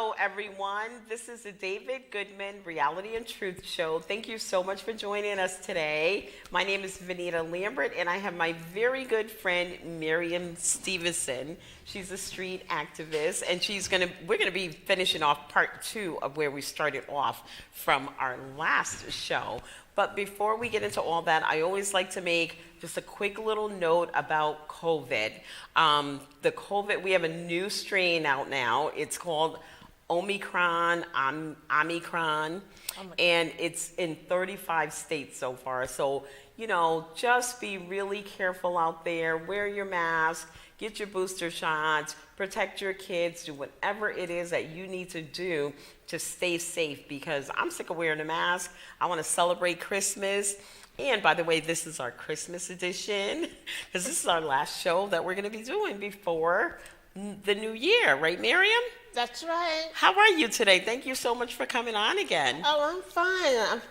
Hello, everyone. This is the David Goodman Reality and Truth Show. Thank you so much for joining us today. My name is Vanita Lambert, and I have my very good friend Miriam Stevenson. She's a street activist, and we're gonna be finishing off part 2 of where we started off from our last show. But before we get into all that, I always like to make just a quick little note about COVID. We have a new strain out now. It's called Omicron, and it's in 35 states so far. So, just be really careful out there. Wear your mask, get your booster shots, protect your kids, do whatever it is that you need to do to stay safe, because I'm sick of wearing a mask. I want to celebrate Christmas. And by the way, this is our Christmas edition, because this is our last show that we're going to be doing before the new year. Right, Miriam? That's right. How are you today? Thank you so much for coming on again. Oh, I'm fine. I'm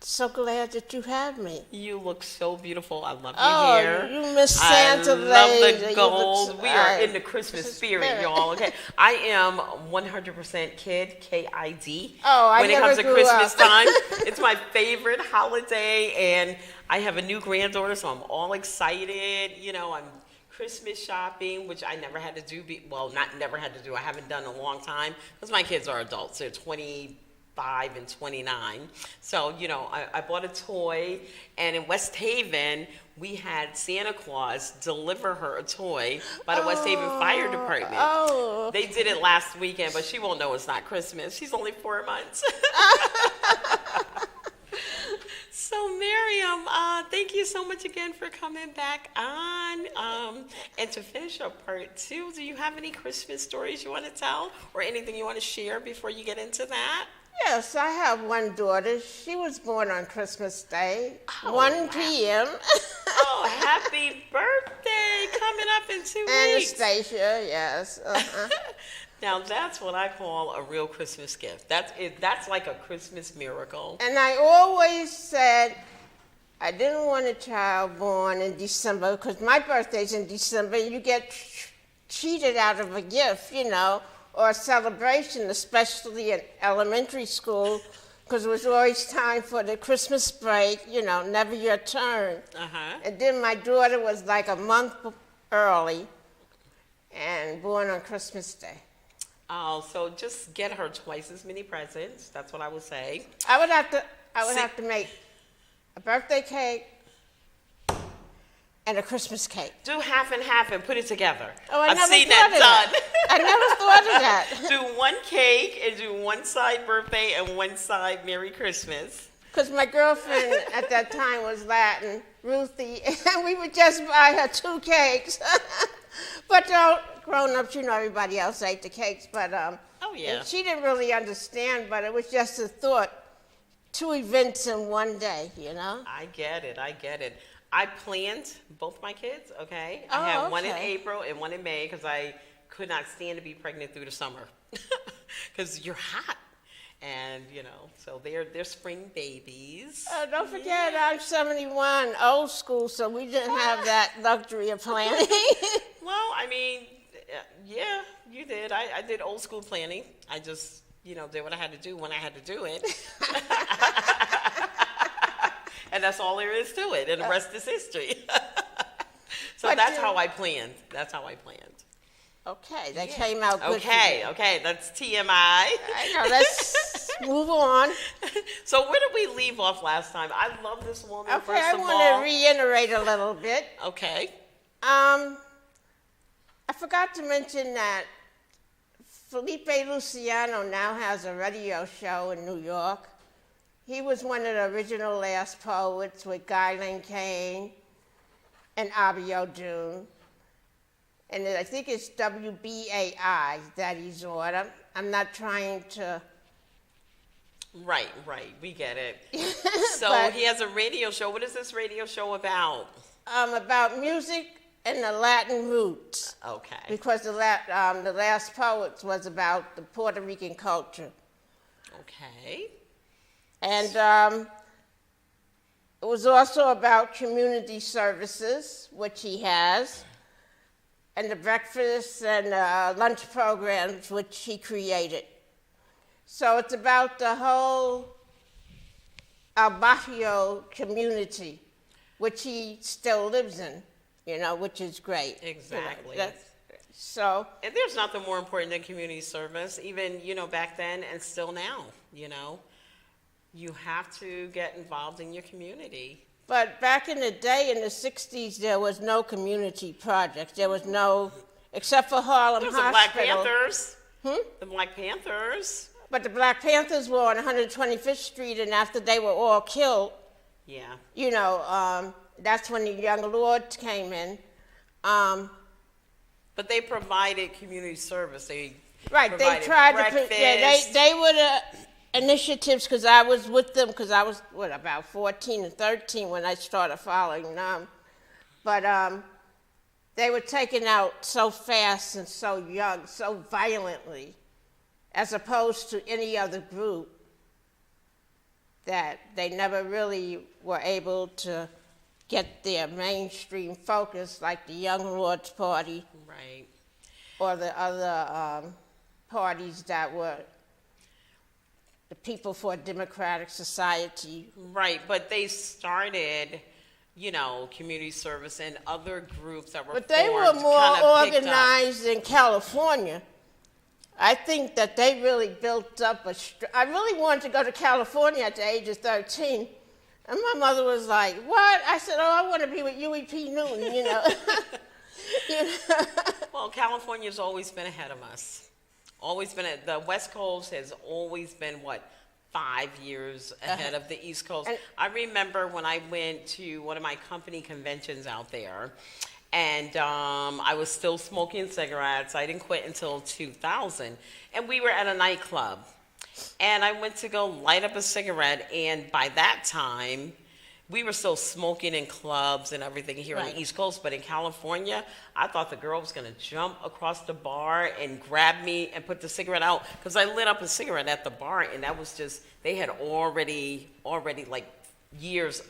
so glad that you have me. You look so beautiful. I love your hair. You Miss Santa lady. I love the gold. We are in the Christmas spirit, y'all. Okay, I am 100% kid, KID. Oh, I when it never comes to grew Christmas up. time, it's my favorite holiday, and I have a new granddaughter, so I'm all excited. I'm Christmas shopping, which I never had to do. Not never had to do. I haven't done in a long time because my kids are adults. They're 25 and 29. So, I bought a toy, and in West Haven, we had Santa Claus deliver her a toy by the West Haven Fire Department. Oh. They did it last weekend, but she won't know it's not Christmas. She's only 4 months. So, Miriam, thank you so much again for coming back on. And to finish up part 2, do you have any Christmas stories you want to tell or anything you want to share before you get into that? Yes, I have one daughter. She was born on Christmas Day, 1 wow. p.m. Oh, happy birthday coming up in 2 weeks. Anastasia, yes. Uh-huh. Now, that's what I call a real Christmas gift. That's like a Christmas miracle. And I always said I didn't want a child born in December because my birthday's in December. You get cheated out of a gift, or a celebration, especially in elementary school, because it was always time for the Christmas break, never your turn. Uh-huh. And then my daughter was like a month early and born on Christmas Day. Oh, so just get her twice as many presents. That's what I would say. I would have to make a birthday cake and a Christmas cake. Do half and half and put it together. Oh, I've seen that done. I never thought of that. Do one cake and do one side birthday and one side Merry Christmas. Because my girlfriend at that time was Latin, Ruthie, and we would just buy her 2 cakes. But grown-ups, everybody else ate the cakes. But oh yeah, she didn't really understand, but it was just a thought. 2 events in one day, I get it. I planned both my kids, okay? I had one in April and one in May because I could not stand to be pregnant through the summer because you're hot. And, so they're spring babies. Don't forget, I'm 71, old school, so we didn't have that luxury of planning. Well, yeah, you did. I did old school planning. I just, did what I had to do when I had to do it. And that's all there is to it, and the rest is history. So that's how I planned. Okay, that came out good. Okay, that's TMI. I know, let's move on. So where did we leave off last time? I love this woman, Okay, first I of all. want to reiterate a little bit. Okay. I forgot to mention that Felipe Luciano now has a radio show in New York. He was one of the original last poets with Guy Lane Kane and Abio June. And I think it's WBAI that he's on. I'm not trying to... Right. We get it. So he has a radio show. What is this radio show about? About music and the Latin roots. Okay. Because the last poets was about the Puerto Rican culture. Okay. And it was also about community services, which he has, and the breakfast and lunch programs, which he created. So it's about the whole our barrio community, which he still lives in, which is great. Exactly. So, and there's nothing more important than community service, even, back then and still now, You have to get involved in your community. But back in the day, in the 60s, there was no community projects. There was no, except for Harlem There was Hospital. The Black Panthers. The Black Panthers. But the Black Panthers were on 125th Street, and after they were all killed, that's when the Young Lords came in. But they provided community service. They tried breakfast. They were the initiatives, because I was with them, because I was, about 14 and 13 when I started following them. But they were taken out so fast and so young, so violently, as opposed to any other group, that they never really were able to get their mainstream focus like the Young Lords Party. Right. Or the other parties that were the People for a Democratic Society. Right, but they started, community service and other groups that were But they were more organized in California. I think that they really built up I really wanted to go to California at the age of 13. And my mother was like, what? I said, I want to be with Huey P. Newton, Well, California's always been ahead of us. The West Coast has always been, 5 years ahead of the East Coast. I remember when I went to one of my company conventions out there, and I was still smoking cigarettes. I didn't quit until 2000. And we were at a nightclub. And I went to go light up a cigarette, and by that time, we were still smoking in clubs and everything here on the East Coast, but in California, I thought the girl was going to jump across the bar and grab me and put the cigarette out, because I lit up a cigarette at the bar, and that was just, they had already like years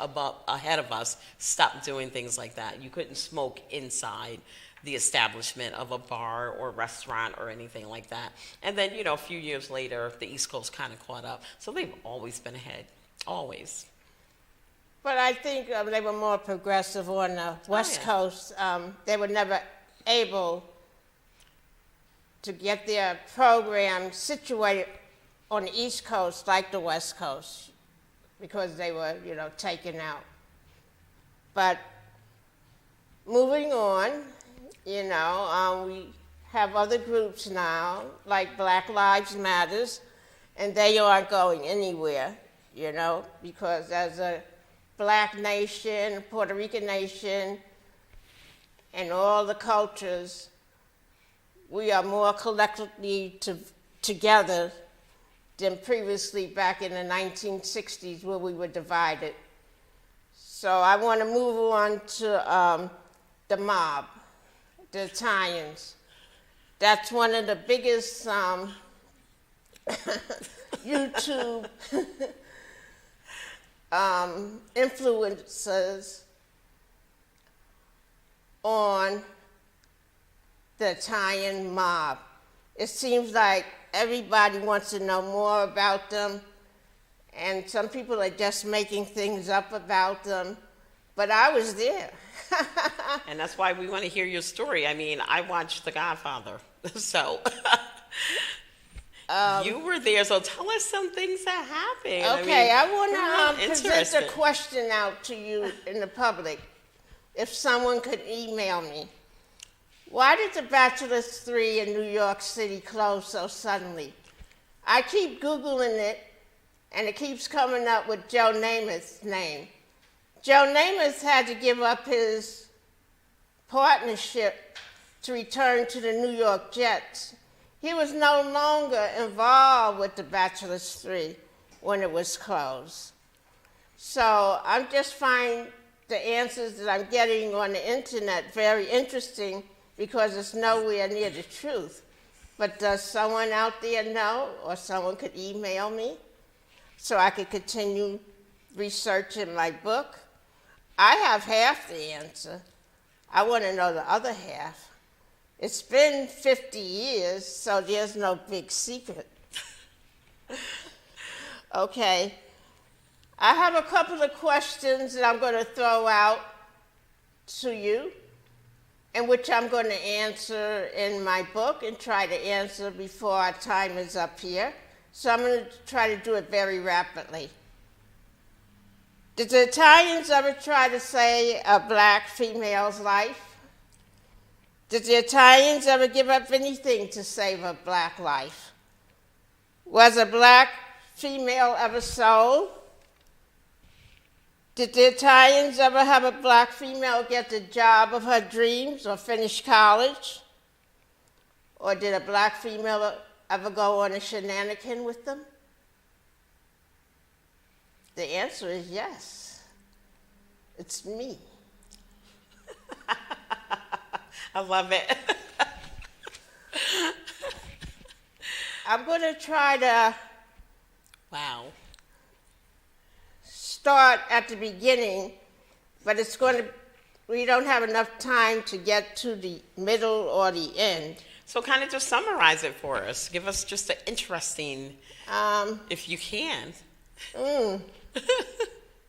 ahead of us stopped doing things like that. You couldn't smoke inside the establishment of a bar or restaurant or anything like that. And then, a few years later, the East Coast kind of caught up. So they've always been ahead, always. But I think they were more progressive on the West Coast. They were never able to get their program situated on the East Coast like the West Coast, because they were, taken out. But moving on, we have other groups now, like Black Lives Matters, and they aren't going anywhere, because as a Black nation, Puerto Rican nation, and all the cultures, we are more collectively together than previously back in the 1960s, where we were divided. So I want to move on to the mob, the Italians. That's one of the biggest YouTube influencers on the Italian mob. It seems like everybody wants to know more about them, and some people are just making things up about them, but I was there. And that's why we want to hear your story. I mean, I watched The Godfather, so you were there, so tell us some things that happened. Okay, I want to present a question out to you in the public. If someone could email me. Why did the Bachelor's 3 in New York City close so suddenly? I keep Googling it, and it keeps coming up with Joe Namath's name. Joe Namath had to give up his partnership to return to the New York Jets. He was no longer involved with the Bachelor's 3 when it was closed. So I'm just finding the answers that I'm getting on the internet very interesting, because it's nowhere near the truth. But does someone out there know, or someone could email me so I could continue researching my book? I have half the answer. I want to know the other half. It's been 50 years, so there's no big secret. Okay. I have a couple of questions that I'm going to throw out to you, and which I'm going to answer in my book and try to answer before our time is up here. So I'm going to try to do it very rapidly. Did the Italians ever try to save a black female's life? Did the Italians ever give up anything to save a black life? Was a black female ever sold? Did the Italians ever have a black female get the job of her dreams or finish college? Or did a black female ever go on a shenanigan with them? The answer is yes. It's me. I love it. I'm going to try to Wow. start at the beginning, but we don't have enough time to get to the middle or the end. So kind of just summarize it for us. Give us just an interesting, if you can.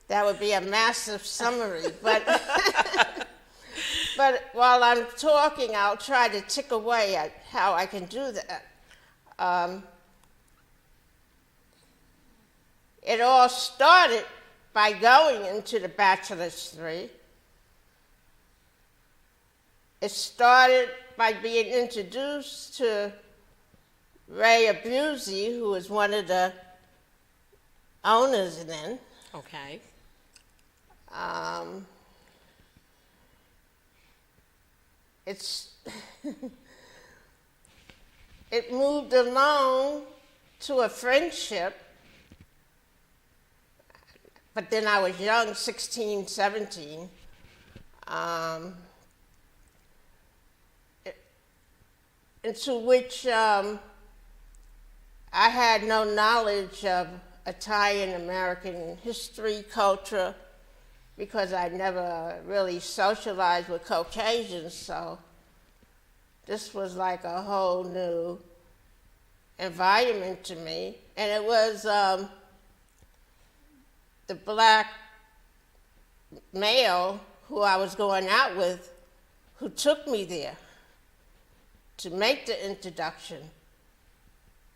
That would be a massive summary, but but while I'm talking, I'll try to tick away at how I can do that. It all started by going into the bachelor's degree. It started by being introduced to Ray Abruzzi, who was one of the owners then. Okay. It moved along to a friendship, but then I was young, 16, 17. Into which I had no knowledge of Italian American history, culture, because I never really socialized with Caucasians, so this was like a whole new environment to me. And it was the black male who I was going out with who took me there to make the introduction.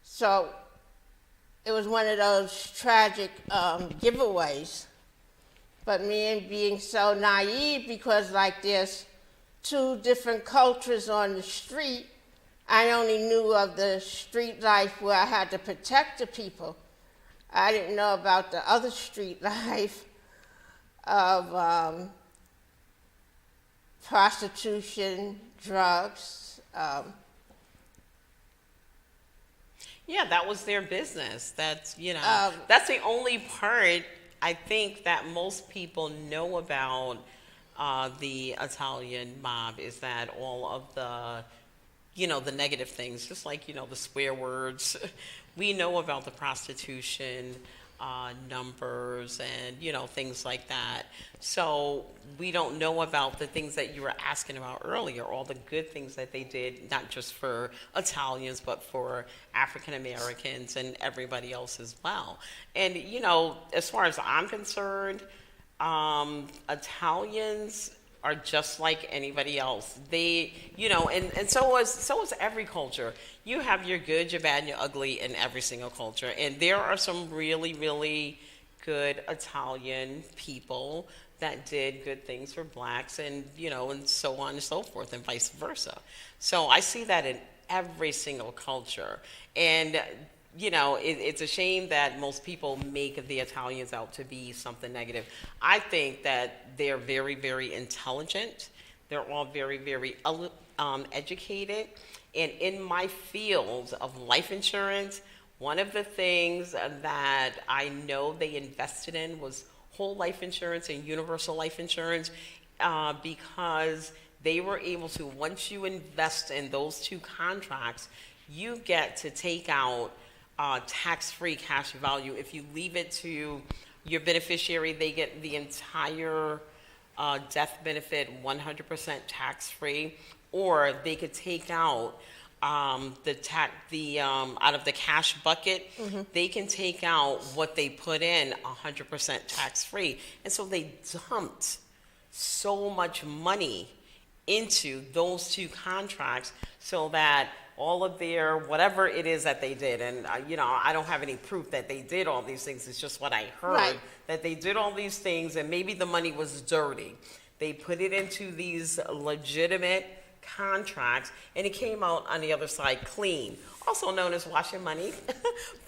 So it was one of those tragic giveaways. But me being so naive, because like there's two different cultures on the street, I only knew of the street life where I had to protect the people. I didn't know about the other street life of prostitution, drugs. Yeah, that was their business. That's, that's the only part I think that most people know about the Italian mob, is that all of the, the negative things, just like, the swear words. We know about the prostitution numbers and, things like that. So we don't know about the things that you were asking about earlier, all the good things that they did, not just for Italians, but for African Americans and everybody else as well. And, as far as I'm concerned, Italians are just like anybody else. They, and so is every culture. You have your good, your bad, and your ugly in every single culture. And there are some really, really good Italian people that did good things for blacks and, and so on and so forth and vice versa. So I see that in every single culture. And, it's a shame that most people make the Italians out to be something negative. I think that they're very, very intelligent. They're all very, very educated. And in my field of life insurance, one of the things that I know they invested in was whole life insurance and universal life insurance, because they were able to, once you invest in those two contracts, you get to take out tax-free cash value. If you leave it to your beneficiary, they get the entire death benefit 100% tax-free, or they could take out out of the cash bucket, they can take out what they put in 100% tax free. And so they dumped so much money into those two contracts so that all of their whatever it is that they did, and I don't have any proof that they did all these things, it's just what I heard, Right. that they did all these things and maybe the money was dirty. They put it into these legitimate contracts and it came out on the other side clean, also known as washing money.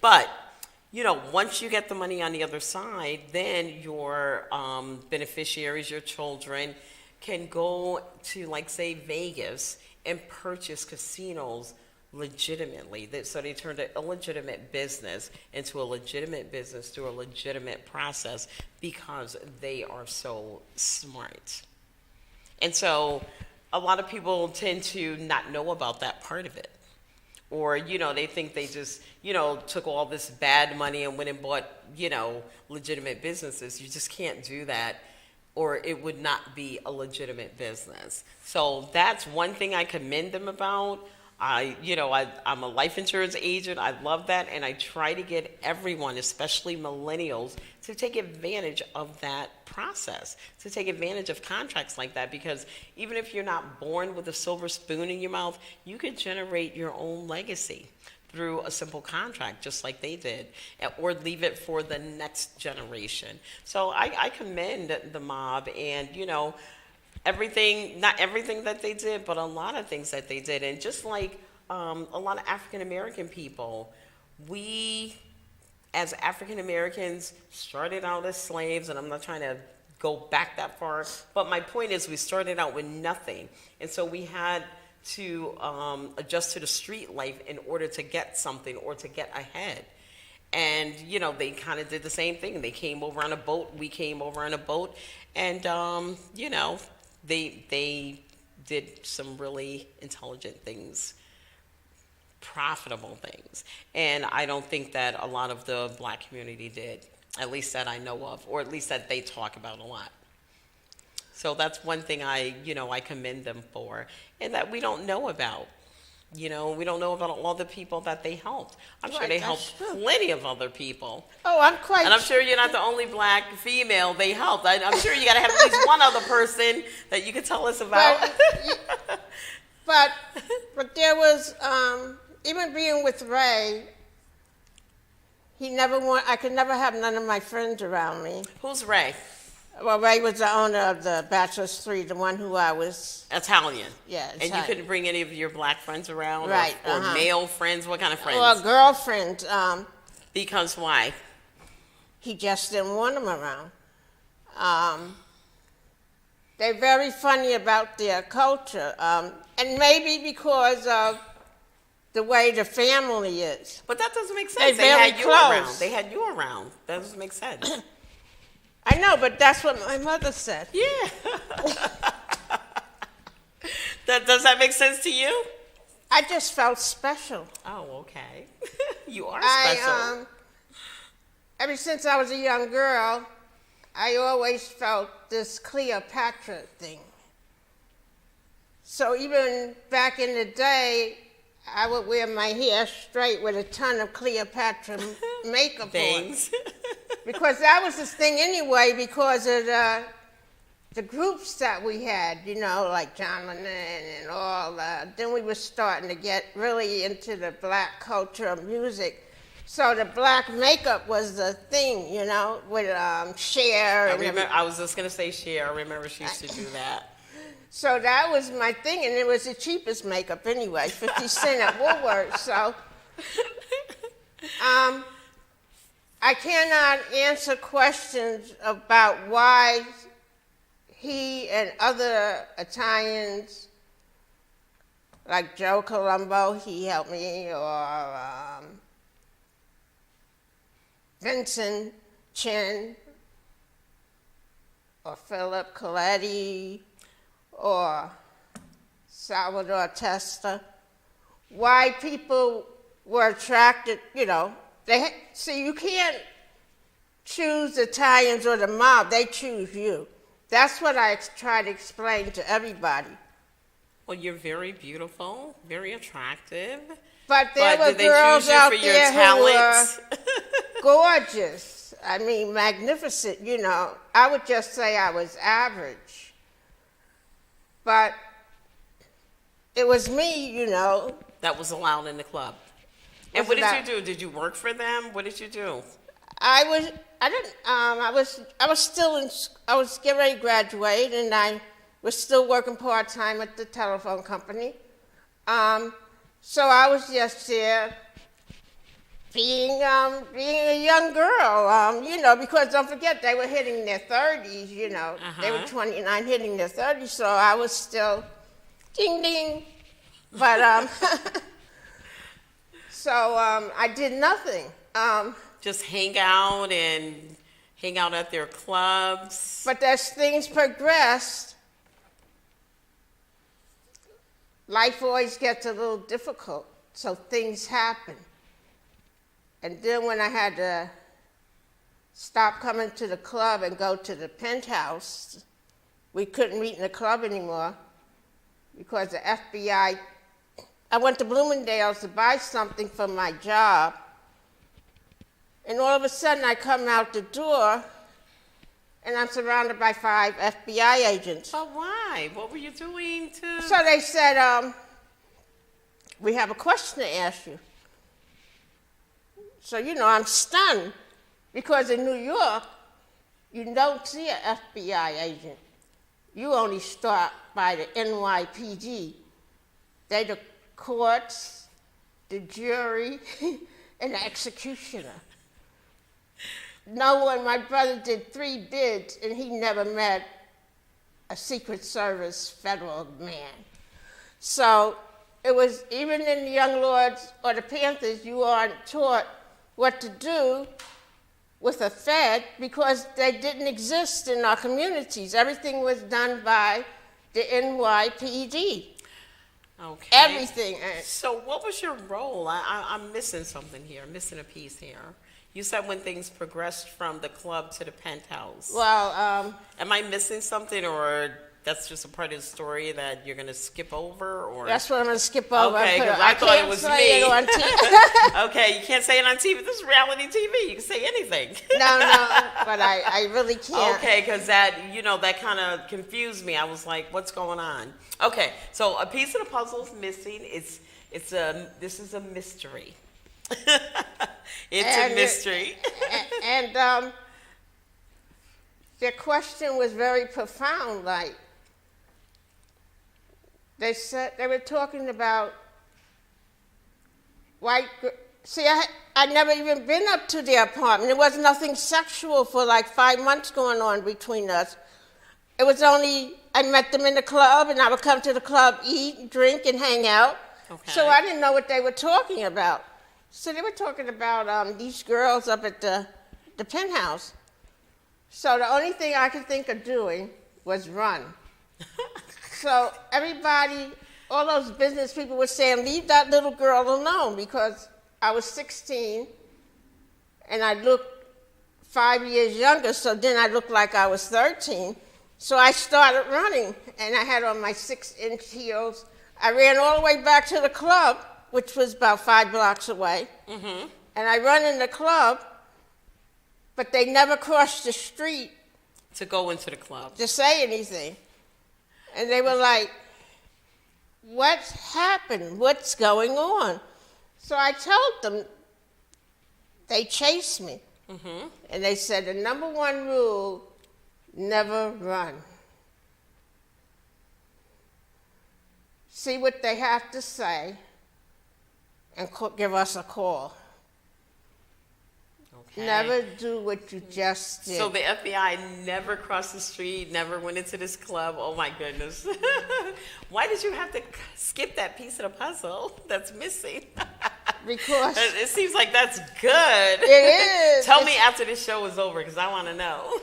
But once you get the money on the other side, then your beneficiaries, your children, can go to, like, say, Vegas and purchase casinos legitimately. So they turned an illegitimate business into a legitimate business through a legitimate process because they are so smart. And so a lot of people tend to not know about that part of it. Or, they think they just, took all this bad money and went and bought, legitimate businesses. You just can't do that, or it would not be a legitimate business. So that's one thing I commend them about. I'm a life insurance agent. I love that. And I try to get everyone, especially millennials, to take advantage of that process, to take advantage of contracts like that, because even if you're not born with a silver spoon in your mouth, you could generate your own legacy through a simple contract, just like they did, or leave it for the next generation. So I commend the mob, and not everything that they did, but a lot of things that they did. And just like a lot of African American people, we as African Americans started out as slaves, and I'm not trying to go back that far, but my point is we started out with nothing, and so we had to adjust to the street life in order to get something or to get ahead. And they kind of did the same thing. They came over on a boat, we came over on a boat, and they did some really intelligent things, profitable things. And I don't think that a lot of the black community did, at least that I know of, or at least that they talk about a lot. So that's one thing I commend them for, and that we don't know about. We don't know about all the people that they helped. I'm sure they helped plenty of other people. Oh, and I'm sure you're not the only black female they helped. I'm sure you got to have at least one other person that you could tell us about. But there was, even being with Ray, I could never have none of my friends around me. Who's Ray? Well, Ray was the owner of the Bachelor's 3, the one who I was... Italian. Yeah, Italian. And you couldn't bring any of your black friends around? Right. Or male friends? What kind of friends? Well, girlfriends. Because why? He just didn't want them around. They're very funny about their culture. And maybe because of the way the family is. But that doesn't make sense. They're very close. They had you around. That doesn't make sense. I know, but that's what my mother said. Yeah. Does that make sense to you? I just felt special. Oh, okay. You are special. Ever since I was a young girl, I always felt this Cleopatra thing. So even back in the day, I would wear my hair straight with a ton of Cleopatra makeup Things. on. Because that was the thing anyway, because of the groups that we had, like John Lennon and all that. Then we were starting to get really into the black culture of music. So the black makeup was the thing, with Cher. I was just going to say Cher. I remember she used to do that. So that was my thing, and it was the cheapest makeup anyway, 50 cents at Woolworths. So I cannot answer questions about why he and other Italians, like Joe Colombo, he helped me, or Vincent Chin, or Philip Coletti, or Salvador Testa, why people were attracted, see, you can't choose the Italians or the mob, they choose you. That's what I try to explain to everybody. Well, you're very beautiful, very attractive. But there But were did they girls choose you out for your there who were talents? gorgeous. I mean, magnificent, you know. I would just say I was average. But it was me, you know. That was allowed in the club. And Was what did allowed- you do? Did you work for them? What did you do? I was getting ready to graduate, and I was still working part-time at the telephone company. So I was just there being a young girl, you know, because don't forget, they were hitting their 30s, you know. They were 29, hitting their 30s, so I was still ding, ding. But, so I did nothing. Just hang out at their clubs. But as things progressed, life always gets a little difficult, so things happen. And then when I had to stop coming to the club and go to the penthouse, we couldn't meet in the club anymore because the FBI, I went to Bloomingdale's to buy something for my job, and all of a sudden I come out the door and I'm surrounded by 5 FBI agents. But why? What were you doing to... So they said, we have a question to ask you. So, you know, I'm stunned because in New York, you don't see an FBI agent. You only start by the NYPD. They're the courts, the jury, and the executioner. No one, my brother did 3 bids, and he never met a Secret Service federal man. So it was, even in the Young Lords or the Panthers, you aren't taught what to do with a Fed because they didn't exist in our communities. Everything was done by the NYPD. Okay. Everything. So what was your role? I'm missing something here. I'm missing a piece here. You said when things progressed from the club to the penthouse. Well, am I missing something, or that's just a part of the story that you're going to skip over? Or that's what I'm going to skip over. Okay, because I thought it was can't me. say it on TV. Okay, you can't say it on TV. This is reality TV. You can say anything. No, but I really can't. Okay, because that kind of confused me. I was like, what's going on? Okay, so a piece of the puzzle is missing. This is a mystery. It's a mystery. And their question was very profound. Like they said, they were talking about white. See, I never even been up to their apartment. There was nothing sexual for like 5 months going on between us. It was only I met them in the club, and I would come to the club, eat, drink, and hang out. Okay. So I didn't know what they were talking about. So they were talking about these girls up at the penthouse. So the only thing I could think of doing was run. So everybody, all those business people were saying, leave that little girl alone, because I was 16 and I looked 5 years younger, so then I looked like I was 13. So I started running, and I had on my 6-inch heels. I ran all the way back to the club, which was about 5 blocks away. Mm-hmm. And I run in the club, but they never crossed the street to go into the club to say anything. And they were like, what's happened? What's going on? So I told them, they chased me. Mm-hmm. And they said, the number 1 rule, never run. See what they have to say and give us a call. Okay. Never do what you just did. So the FBI never crossed the street, never went into this club. Oh my goodness. Why did you have to skip that piece of the puzzle that's missing? Because it seems like that's good. It is. Tell me after this show is over, because I want to know.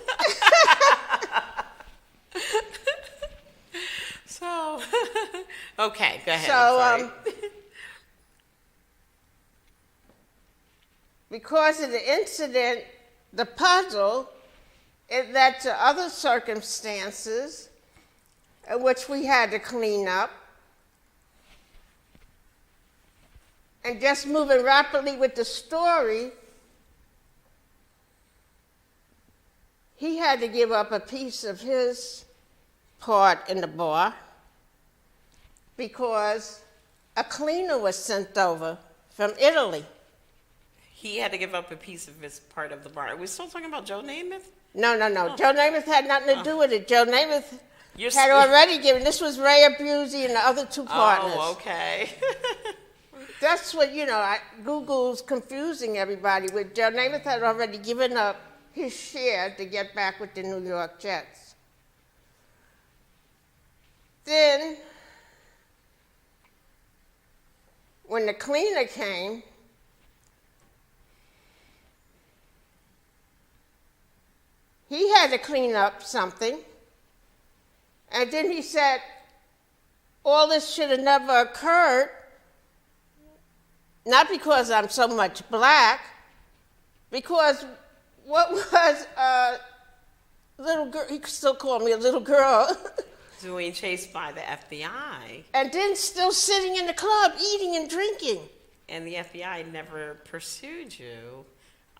So, okay, go ahead. So, because of the incident, the puzzle, it led to other circumstances in which we had to clean up. And just moving rapidly with the story, he had to give up a piece of his part in the bar because a cleaner was sent over from Italy. He had to give up a piece of his part of the bar. Are we still talking about Joe Namath? No. Oh. Joe Namath had nothing to do with it. Joe Namath You're had already given. This was Ray Abusey and the other two partners. Oh, okay. That's what, Google's confusing everybody with. Joe Namath had already given up his share to get back with the New York Jets. Then, when the cleaner came, he had to clean up something. And then he said, all this should have never occurred, not because I'm so much black, because what was a little girl, he still called me a little girl, Being chased by the FBI. and then still sitting in the club eating and drinking. And the FBI never pursued you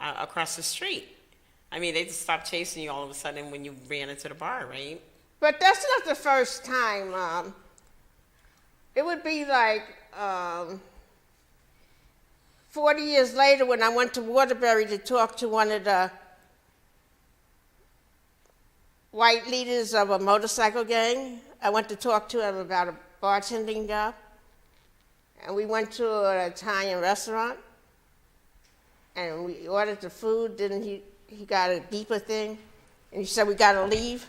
across the street. I mean, they just stopped chasing you all of a sudden when you ran into the bar, right? But that's not the first time. It would be like 40 years later when I went to Waterbury to talk to one of the white leaders of a motorcycle gang. I went to talk to him about a bartending job. And we went to an Italian restaurant. And we ordered the food. Then he got a beeper thing. And he said, we got to leave.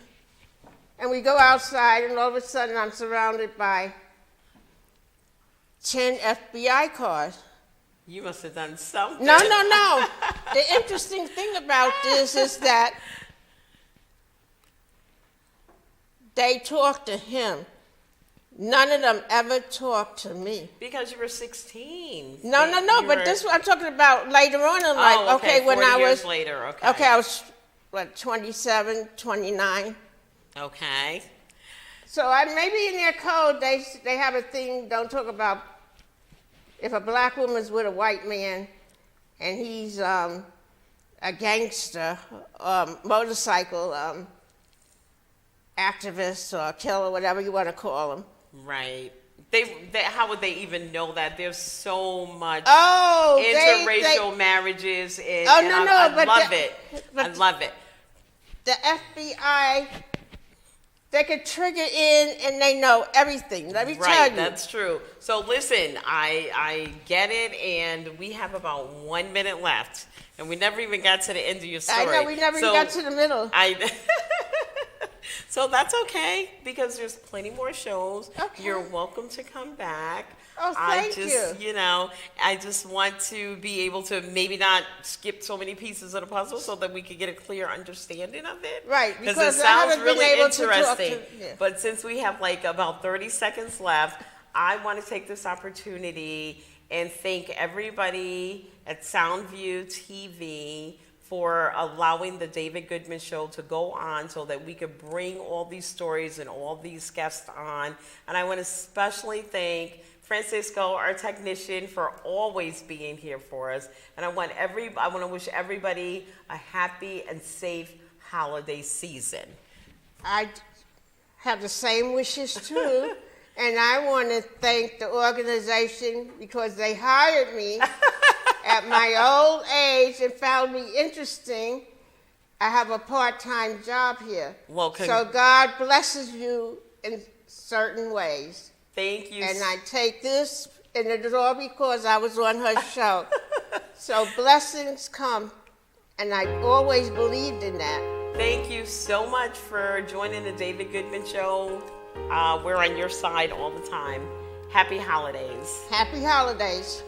And we go outside, and all of a sudden I'm surrounded by 10 FBI cars. You must have done something. No. The interesting thing about this is that they talked to him. None of them ever talked to me. Because you were 16. No, but this I'm talking about later on in life. Oh, okay, when 40 I years was later, okay. Okay, I was 27, 29. Okay. So maybe in their code they have a thing. Don't talk about if a black woman's with a white man, and he's a gangster, motorcycle activist or killer, whatever you want to call him. Right. They how would they even know that? There's so much Oh, interracial marriages, and, Oh, and no, I no, love it. but I love it. The FBI, they could trigger in and they know everything. Let me tell you. That's true. So listen, I get it, and we have about 1 minute left, and we never even got to the end of your story. I know, we never even got to the middle. So that's okay, because there's plenty more shows. Okay. You're welcome to come back. Oh, thank you. I just want to be able to maybe not skip so many pieces of the puzzle so that we could get a clear understanding of it. Right, Because because it I sounds haven't been really able to talk interesting. to- yeah. But since we have like about 30 seconds left, I want to take this opportunity and thank everybody at Soundview TV for allowing the David Goodman Show to go on so that we could bring all these stories and all these guests on. And I want to especially thank Francisco, our technician, for always being here for us. And I want to wish everybody a happy and safe holiday season. I have the same wishes too. And I want to thank the organization because they hired me at my old age and found me interesting. I have a part-time job here. Well, so God blesses you in certain ways. Thank you. And I take this, and it is all because I was on her show. So blessings come, and I always believed in that. Thank you so much for joining the David Goodman Show. We're on your side all the time. Happy holidays. Happy holidays.